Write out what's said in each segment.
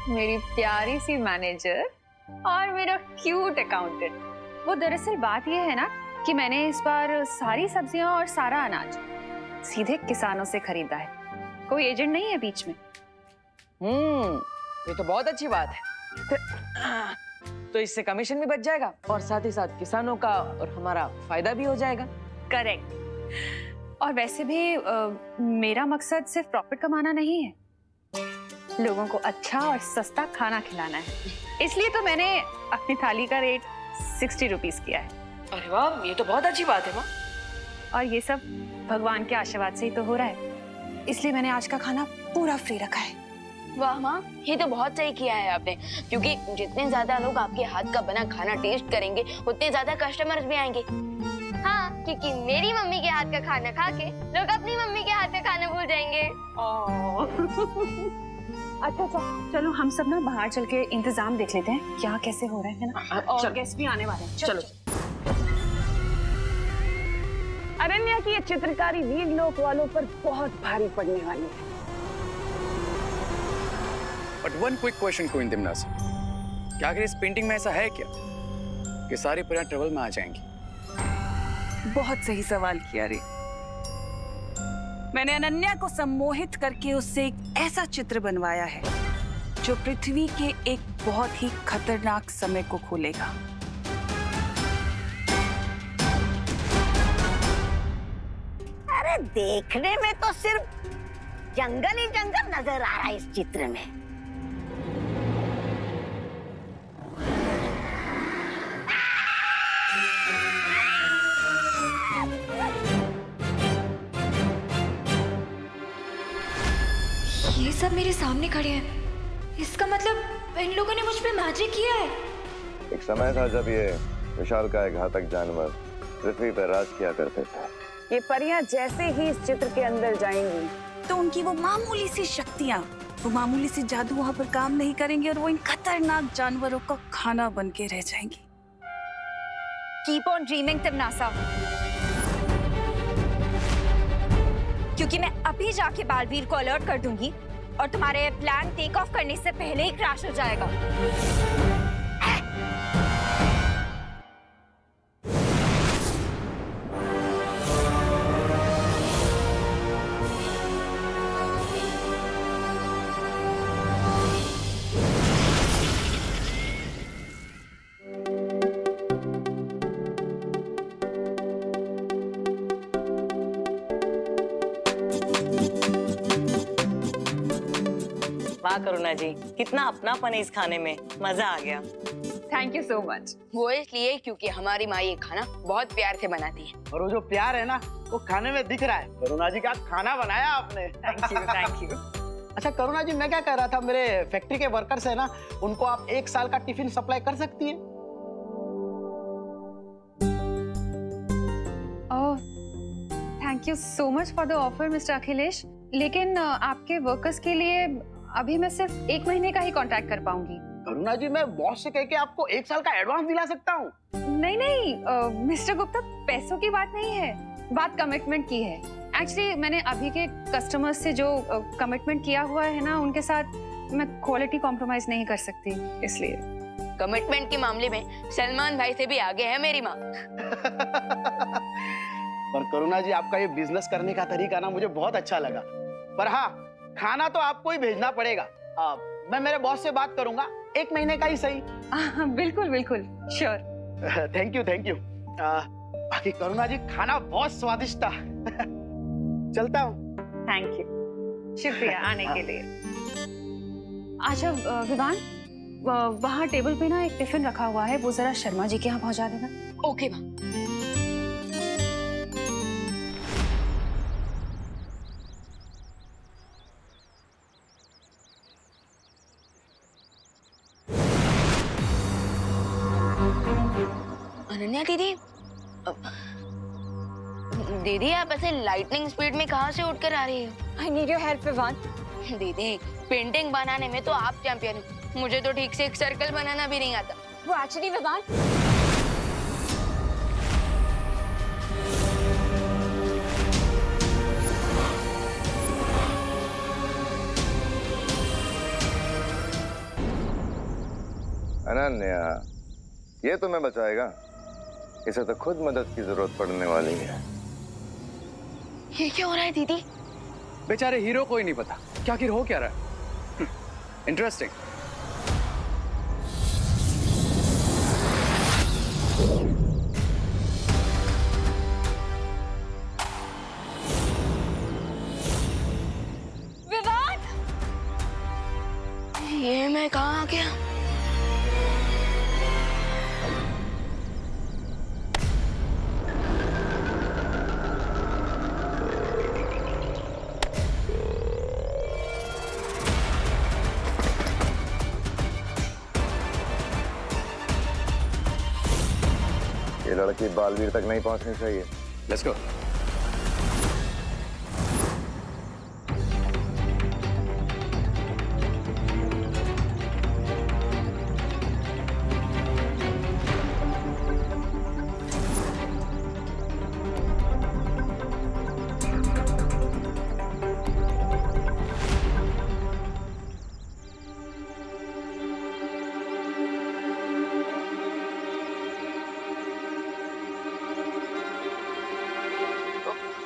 मेरी प्यारी सी मैनेजर और मेरा क्यूट अकाउंटेंट। वो दरअसल बात ये है ना कि मैंने इस बार सारी सब्जियां और सारा अनाज सीधे किसानों से खरीदा है, कोई एजेंट नहीं है बीच में। ये तो बहुत अच्छी बात है। तो इससे कमीशन भी बच जाएगा और साथ ही साथ किसानों का और हमारा फायदा भी हो जाएगा। करेक्ट। और वैसे भी मेरा मकसद सिर्फ प्रॉफिट कमाना नहीं है, लोगों को अच्छा और सस्ता खाना खिलाना है। इसलिए तो मैंने अपनी थाली का रेट 60 रुपीज किया है। अरे वाह, ये तो बहुत अच्छी बात है माँ। और ये सब भगवान के आशीर्वाद से ही तो हो रहा है, इसलिए मैंने आज का खाना पूरा फ्री रखा है। वाह माँ, ये तो बहुत सही किया है आपने, क्योंकि जितने ज्यादा लोग आपके हाथ का बना खाना टेस्ट करेंगे उतने ज्यादा कस्टमर्स भी आएंगे। हाँ, क्योंकि मेरी मम्मी के हाथ का खाना खा के लोग अपनी मम्मी के हाथ का खाना भूल जाएंगे। अच्छा, चलो हम सब ना बाहर चल के इंतजाम देख लेते हैं क्या कैसे हो रहे हैं ना, और गेस्ट भी आने वाले हैं। चलो। अरण्या की ये चित्रकारी वीरलोक वालों पर बहुत भारी पड़ने वाली है। But one quick question queen तिमनासा, क्या आखिर इस पेंटिंग में ऐसा है क्या कि सारी परियां ट्रबल में आ जाएंगी? बहुत सही सवाल किया रे। मैंने अनन्या को सम्मोहित करके उससे एक ऐसा चित्र बनवाया है जो पृथ्वी के एक बहुत ही खतरनाक समय को खोलेगा। अरे देखने में तो सिर्फ जंगल ही जंगल नजर आ रहा है इस चित्र में। ये सब मेरे सामने खड़े हैं, इसका मतलब इन लोगों ने मुझ पे मैजिक किया है। एक समय था जब ये विशालकाय घातक जानवर पृथ्वी पर राज किया करते थे। ये परियां जैसे ही इस चित्र के अंदर जाएंगी तो उनकी वो मामूली सी शक्तियां, वो मामूली सी जादू वहां पर काम नहीं करेंगे और वो इन खतरनाक जानवरों का खाना बन के रह जाएंगी। कीप ऑन ड्रीमिंग तिमनासा, क्योंकि मैं अभी जाके बालवीर को अलर्ट कर दूंगी और तुम्हारे प्लान टेक ऑफ करने से पहले ही क्रैश हो जाएगा। वाह करुणा जी, कितना अपनापन है इस खाने में, मजा आ गया। Thank you so much. वो इसलिए क्योंकि हमारी माँ ये खाना बहुत प्यार से बनाती है। और वो जो प्यार है ना वो खाने में दिख रहा है। करुणा जी, क्या खाना बनाया आपने। Thank you, thank you. अच्छा करुणा जी, मैं क्या कह रहा था, मेरे फैक्ट्री के वर्कर्स है ना, उनको आप 1 साल का टिफिन सप्लाई कर सकती है। Oh, thank you so much for the offer mister Akhilesh, लेकिन आपके वर्कर्स के लिए अभी मैं सिर्फ 1 महीने का ही कॉन्ट्रैक्ट कर पाऊंगी। करुणा जी, मैं बॉस से कह के आपको 1 साल का एडवांस दिला सकता हूँ। नहीं नहीं मिस्टर गुप्ता, पैसों की बात नहीं है, बात कमिटमेंट की है। एक्चुअली मैंने अभी के कस्टमर्स से जो कमिटमेंट किया हुआ है ना, उनके साथ मैं क्वालिटी कॉम्प्रोमाइज नहीं कर सकती, इसलिए। कमिटमेंट के मामले में सलमान भाई से भी आगे है मेरी माँ। पर करुणा जी, आपका ये बिजनेस करने का तरीका ना मुझे बहुत अच्छा लगा। पर हाँ, खाना तो आपको ही भेजना पड़ेगा। मैं मेरे बॉस से बात करूंगा, 1 महीने का ही सही। बिल्कुल बिल्कुल, श्योर। Thank you. बाकी करुणा जी, खाना बहुत स्वादिष्ट था। चलता हूँ। थैंक यू, शुक्रिया आने के लिए। अच्छा विवान, वहाँ टेबल पे ना एक टिफिन रखा हुआ है, वो जरा शर्मा जी के यहाँ पहुँचा देना। ओके माँ। अनन्या दीदी, दीदी आप ऐसे लाइटनिंग स्पीड में कहाँ से उठकर आ रही हो? I need your help Vivaan. दीदी, पेंटिंग बनाने में तो आप चैंपियन हो, मुझे तो ठीक से एक सर्कल बनाना भी नहीं आता। वो एक्चुअली विवान, अनन्या, ये तुम्हें बचाएगा? इसे तो खुद मदद की जरूरत पड़ने वाली है। ये क्या हो रहा है दीदी? बेचारे हीरो को ही नहीं पता क्या आखिर हो क्या रहा है। इंटरेस्टिंग। विवाद! ये मैं कहाँ आ गया? ये लड़की बालवीर तक नहीं पहुंचनी चाहिए। Let's go.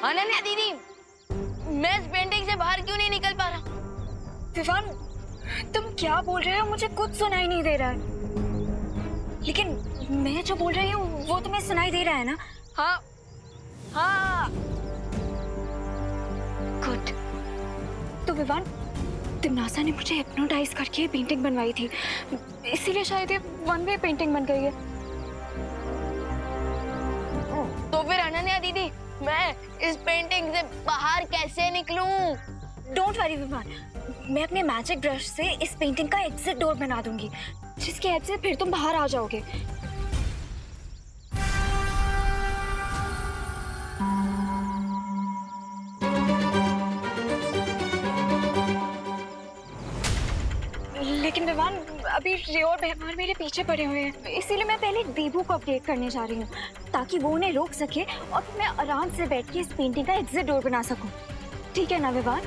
अनन्या दीदी, मैं इस पेंटिंग से बाहर क्यों नहीं निकल पा रहा? विवान, तुम क्या बोल रहे हो? मुझे कुछ सुनाई नहीं दे रहा है। लेकिन मैं जो बोल रही हूँ वो तुम्हें सुनाई दे रहा है ना? हाँ हाँ। गुड। तो विवान, तिमनासा ने मुझे हिप्नोटाइज करके पेंटिंग बनवाई थी, इसीलिए शायद ये वन वे पेंटिंग बन गई है। तो फिर अनन्या दीदी, मैं इस पेंटिंग से बाहर कैसे निकलूं? डोंट वरी विवान, मैं अपने मैजिक ब्रश से इस पेंटिंग का एग्जिट डोर बना दूंगी, जिसकी हेल्प से फिर तुम बाहर आ जाओगे। लेकिन विवान, अभी रे और बेहमार मेरे पीछे पड़े हुए हैं, इसीलिए मैं पहले देबू को अपडेट करने जा रही हूँ, ताकि वो उन्हें रोक सके और फिर मैं आराम से बैठ के इस पेंटिंग का एग्जिट डोर बना सकूं। ठीक है ना विवान?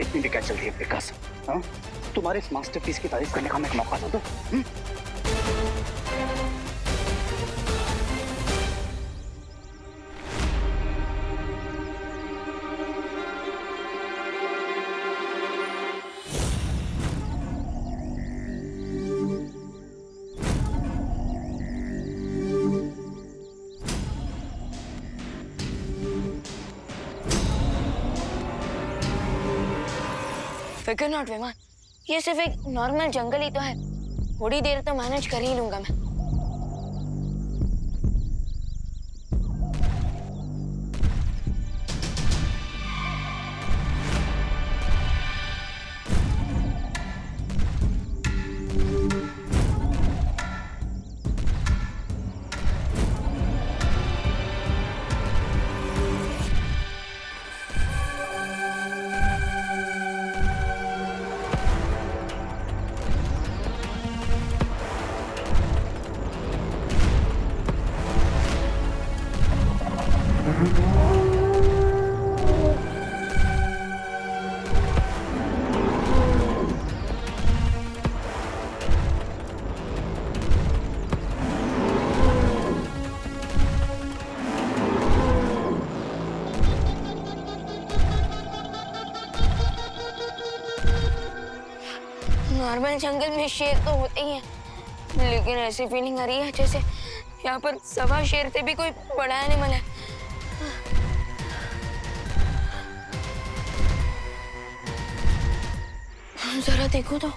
इतनी भी क्या चल रही है विकास? हाँ, तुम्हारे इस मास्टरपीस की तारीफ करने का मैं एक मौका था तो फिकर नॉट विमान, ये सिर्फ एक नॉर्मल जंगल ही तो है, थोड़ी देर तो मैनेज कर ही लूंगा मैं। नॉर्मल जंगल में शेर तो होते ही हैं, लेकिन ऐसी फीलिंग आ रही है जैसे यहाँ पर सवा शेर से भी कोई बड़ा एनिमल है। जरा देखो तो।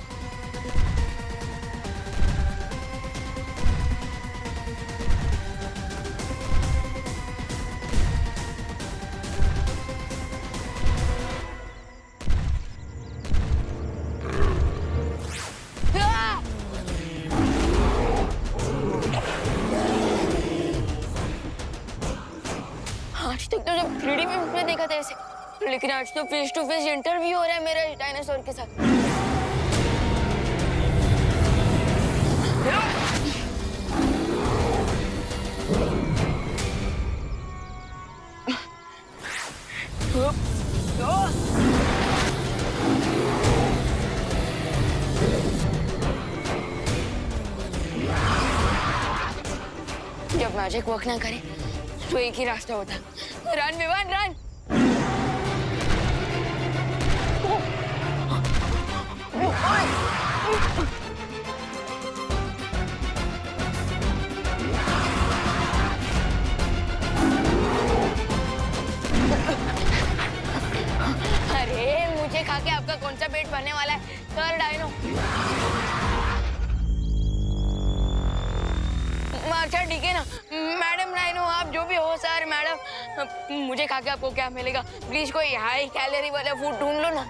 3D फिल्म में देखा था इसे, लेकिन आज तो फेस टू फेस इंटरव्यू हो रहा है मेरा डायनासोर के साथ। जब मैजिक वर्क ना करे तो एक ही रास्ता होता, रन विवान रन। अरे मुझे खा के आपका कौन सा पेट भरने वाला है सर डायनो। अच्छा ठीक है ना मैडम डायनो, आप जो भी हो सर मैडम, मुझे खा के आपको क्या मिलेगा? प्लीज कोई हाई कैलोरी वाला फूड ढूंढ लो ना।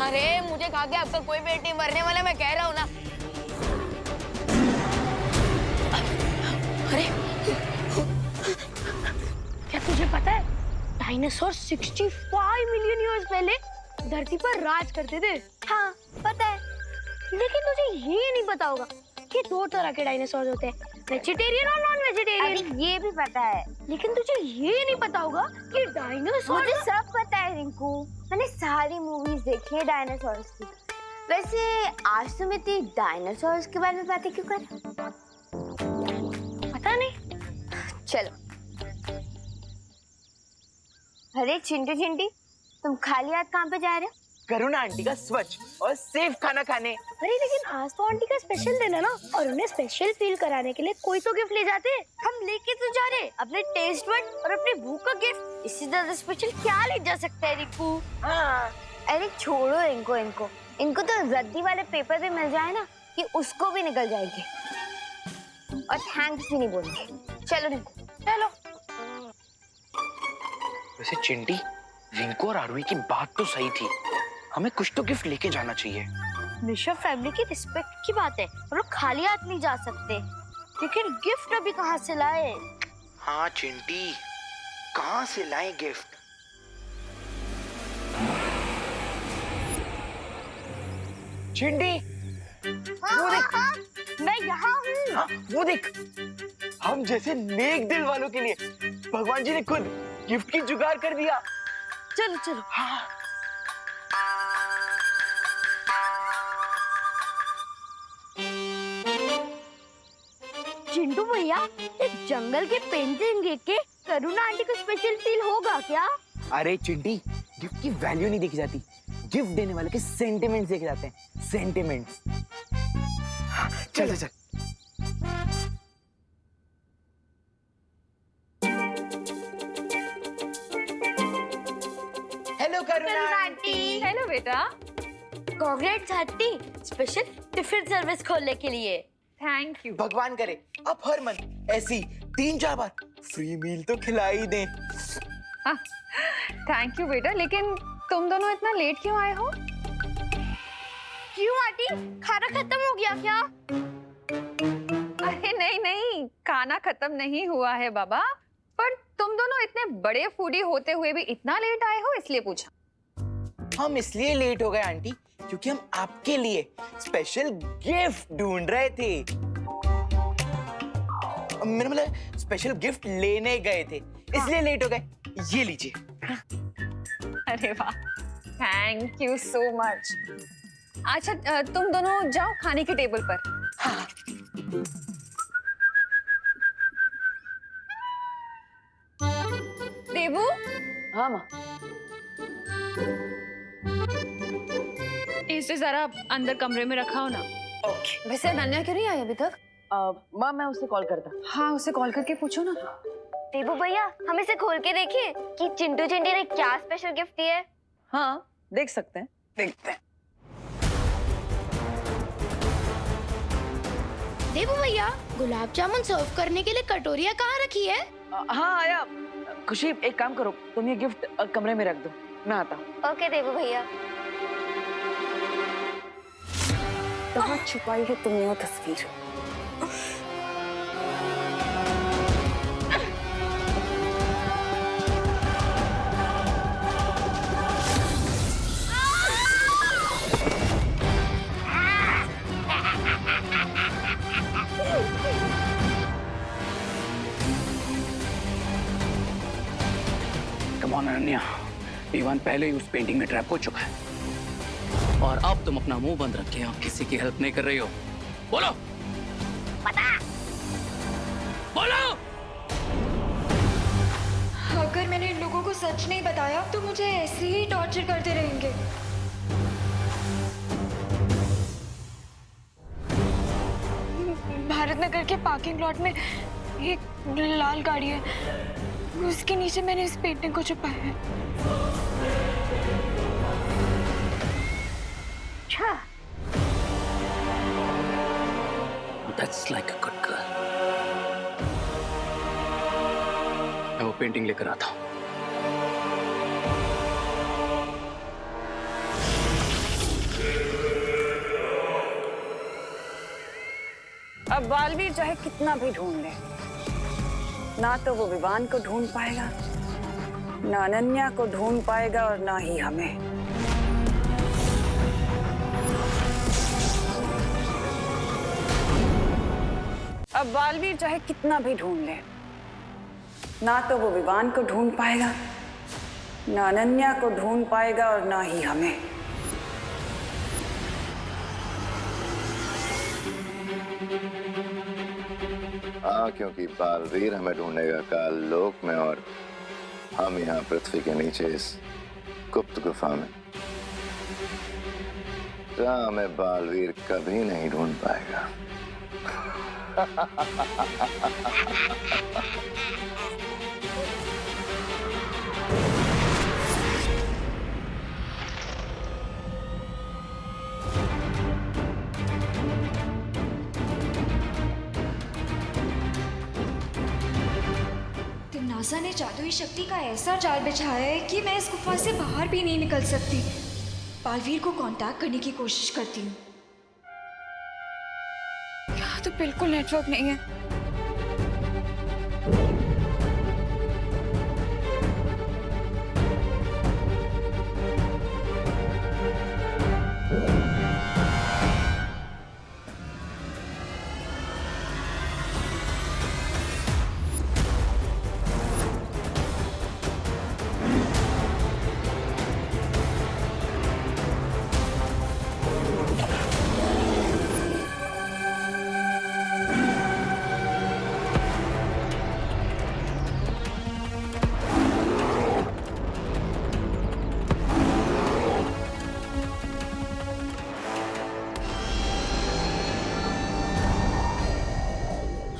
अरे मुझे खा के आपका कोई पेट नहीं भरने वाला, मैं कह रहा हूँ ना। अरे क्या तुझे पता है डायनासोर 65 मिलियन ईयर्स पहले धरती पर राज करते थे? हाँ पता है, लेकिन तुझे ये नहीं पता होगा कि 2 तरह के डायनासोर होते हैं, वेजिटेरियन और नॉन वेजिटेरियन। अरे ये भी पता है, लेकिन तुझे ये नहीं पता होगा कि डायनासोर। मुझे सब पता है रिंकू, मैंने सारी मूवीज देखी है डायनासोर्स की। वैसे आज तुम इतनी डायनासोर्स के बारे में बातें क्यों कर रहे हो? पता नहीं, चलो। अरे चिंटू चिंटी, तुम खाली हाथ कहाँ पे जा रहे हो? करुणा आंटी का स्वच्छ और सेफ खाना खाने। अरे लेकिन आज तो आंटी का स्पेशल दिन है ना, और उन्हें स्पेशल फील कराने के लिए कोई तो गिफ्ट ले जाते हैं। हम लेके तो जा रहे अपने टेस्ट बड और अपनी भूख का गिफ्ट। इससे ज्यादा स्पेशल क्या ले जा सकता है रिंकू? हाँ। अरे छोड़ो इनको तो रद्दी वाले पेपर भी मिल जाए ना कि उसको भी निकल जाएगी, और थैंक्स भी नहीं बोलेंगे। चलो रिंकू चलो। वैसे चिंटी, रिंकू और आरुई की बात तो सही थी, हमें कुछ तो गिफ्ट लेके जाना चाहिए। मिश्रा फैमिली की रिस्पेक्ट की बात है, हम लोग खाली हाथ नहीं जा सकते, लेकिन गिफ्ट अभी कहाँ से लाए? हाँ चिंटी, कहाँ से लाए गिफ्ट? चिंटी, वो देख। मैं यहाँ हूँ। हाँ, वो देख, हम जैसे नेक दिल वालों के लिए भगवान जी ने खुद गिफ्ट की जुगाड़ कर दिया। चलो चलो। हाँ। चिंटू भैया, इस जंगल के पेंटिंग देख के करुणा आंटी को स्पेशल फील होगा क्या? अरे चिंटी, गिफ्ट की वैल्यू नहीं देखी जाती, गिफ्ट देने वाले के सेंटिमेंट्स देखे जाते हैं, सेंटिमेंट्स। हाँ, चल चल। हेलो करुणा आंटी। हेलो बेटा। Congrats aunty, special tiffin service खोलने के लिए। Thank you. भगवान करे आप हर मंथ ऐसी 3-4 बार फ्री मील तो खिला ही दें। थैंक यू बेटा, लेकिन तुम दोनों इतना लेट क्यों आए हो? क्यों आंटी, खाना खत्म हो गया क्या? अरे नहीं, खाना खत्म नहीं हुआ है बाबा, पर तुम दोनों इतने बड़े फूडी होते हुए भी इतना लेट आए हो, इसलिए पूछा। हम इसलिए लेट हो गए आंटी क्योंकि हम आपके लिए स्पेशल गिफ्ट ढूंढ रहे थे। मेरा मतलब स्पेशल गिफ्ट लेने गए थे, इसलिए लेट हो गए। ये लीजिए। अरे वाह, थैंक यू सो मच। अच्छा तुम दोनों जाओ खाने के टेबल पर। हाँ। देवू। हाँ माँ। इसे जरा अंदर कमरे में रखा हो ना। ओके। वैसे अनन्या क्यों नहीं आई अभी तक? माँ मैं उससे कॉल करता। हाँ उसे कॉल करके पूछो ना। देवू भैया, हम इसे खोल के देखें कि चिंटू चिंटी ने क्या स्पेशल गिफ्ट दिया है। हाँ देख सकते हैं, देखते हैं। देवू भैया, गुलाब जामुन सर्व करने के लिए कटोरियाँ कहाँ रखी है? हाँ आया। खुशी एक काम करो, तुम ये गिफ्ट कमरे में रख दो, मैं आता हूँ। ओके देवू भैया। कहाँ छुपाई है तुमने वो तस्वीर? कम ऑन अनन्या, इवान पहले ही उस पेंटिंग में ट्रैप हो चुका है और अब तुम अपना मुंह बंद रखे हो, किसी की हेल्प नहीं कर रही हो। बोलो बोलो। अगर मैंने इन लोगों को सच नहीं बताया तो मुझे ऐसे ही टॉर्चर करते रहेंगे। भारत नगर के पार्किंग लॉट में एक लाल गाड़ी है, उसके नीचे मैंने इस पेंटिंग को छुपाया है। अच्छा, That's like a good girl. मैं वो पेंटिंग लेकर आता हूँ। अब बालवीर चाहे कितना भी ढूंढ ले, ना तो वो विवान को ढूंढ पाएगा, ना अनन्या को ढूंढ पाएगा और ना ही हमें। अब बालवीर चाहे कितना भी ढूंढ ले, ना तो वो विवान को ढूंढ पाएगा, ना अनन्या को ढूंढ पाएगा और ना ही हमें। हाँ, क्योंकि बालवीर हमें ढूंढेगा काल लोक में और हम यहाँ पृथ्वी के नीचे इस गुप्त गुफा में, जहाँ हमें बालवीर कभी नहीं ढूंढ पाएगा। तिम्नासा ने जादुई शक्ति का ऐसा जाल बिछाया है कि मैं इस गुफा से बाहर भी नहीं निकल सकती। बालवीर को कांटेक्ट करने की कोशिश करती हूँ। यहाँ तो बिल्कुल नेटवर्क नहीं है।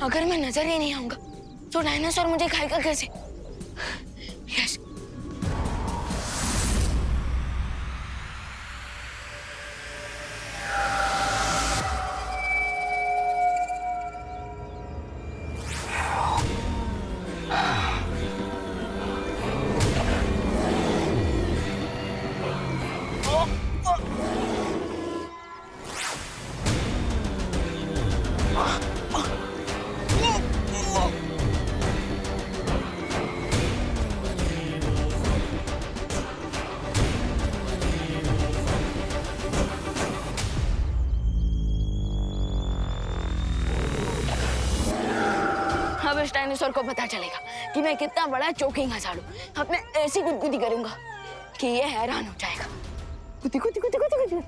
अगर मैं नजर ही नहीं आऊंगा तो डायनासोर मुझे खाएगा कैसे? यस, अब इस डायनासोर को पता चलेगा कि मैं कितना बड़ा चोकिंग हसाड़ू। अब मैं ऐसी गुदगुदी करूंगा कि ये हैरान हो जाएगा। गुदी गुदी गुदी गुदी गुदी।